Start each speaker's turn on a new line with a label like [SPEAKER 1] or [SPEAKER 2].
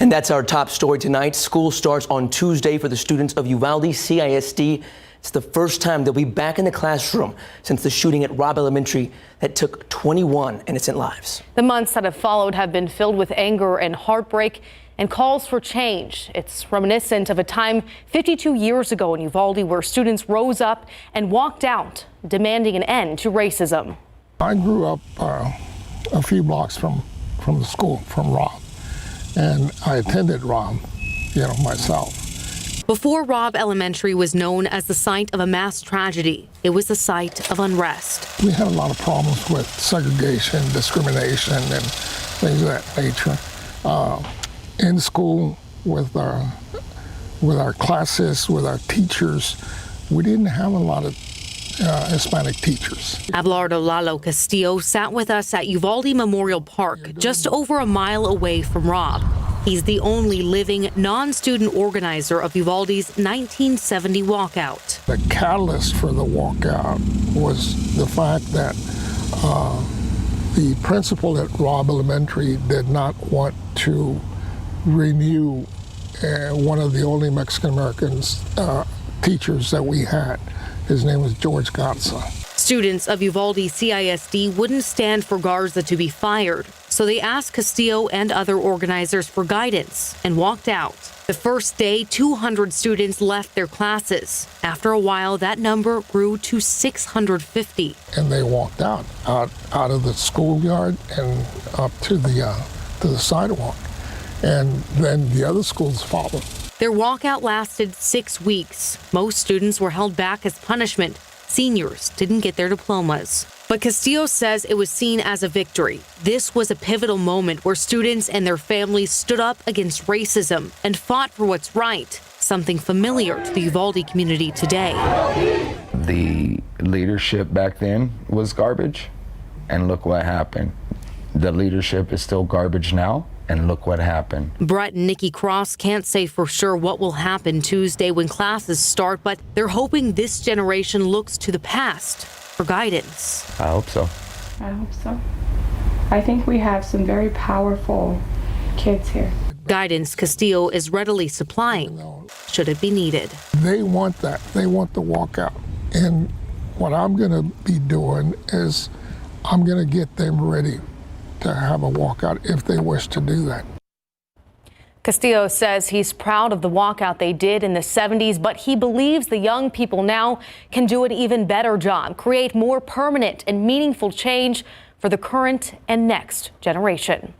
[SPEAKER 1] And that's our top story tonight. School starts on Tuesday for the students of Uvalde CISD. It's the first time they'll be back in the classroom since the shooting at Robb Elementary that took 21 innocent lives.
[SPEAKER 2] The months that have followed have been filled with anger and heartbreak and calls for change. It's reminiscent of a time 52 years ago in Uvalde where students rose up and walked out, demanding an end to racism.
[SPEAKER 3] I grew up a few blocks from the school, from Robb, and I attended Robb, myself.
[SPEAKER 2] Before Robb Elementary was known as the site of a mass tragedy, it was the site of unrest.
[SPEAKER 3] We had a lot of problems with segregation, discrimination, and things of that nature. In school, with our classes, with our teachers, we didn't have a lot of Hispanic teachers.
[SPEAKER 2] Abelardo Lalo Castillo sat with us at Uvalde Memorial Park, just over a mile away from Robb. He's the only living non-student organizer of Uvalde's 1970 walkout.
[SPEAKER 3] The catalyst for the walkout was the fact that the principal at Robb Elementary did not want to renew one of the only Mexican-American teachers that we had. His name was George Garza.
[SPEAKER 2] Students of Uvalde CISD wouldn't stand for Garza to be fired, so they asked Castillo and other organizers for guidance and walked out. The first day, 200 students left their classes. After a while, that number grew to 650.
[SPEAKER 3] And they walked out of the schoolyard and up to the sidewalk. And then the other schools followed.
[SPEAKER 2] Their walkout lasted 6 weeks. Most students were held back as punishment. Seniors didn't get their diplomas. But Castillo says it was seen as a victory. This was a pivotal moment where students and their families stood up against racism and fought for what's right, something familiar to the Uvalde community today.
[SPEAKER 4] The leadership back then was garbage, and look what happened. The leadership is still garbage now. And look what happened.
[SPEAKER 2] Brett and Nikki Cross can't say for sure what will happen Tuesday when classes start, but they're hoping this generation looks to the past for guidance.
[SPEAKER 4] I hope so.
[SPEAKER 5] I hope so. I think we have some very powerful kids here.
[SPEAKER 2] Guidance Castillo is readily supplying, should it be needed.
[SPEAKER 3] They want that. They want the walkout. And what I'm going to be doing is I'm going to get them ready to have a walkout if they wish to do that.
[SPEAKER 2] Castillo says he's proud of the walkout they did in the 70s, but he believes the young people now can do an even better job, create more permanent and meaningful change for the current and next generation.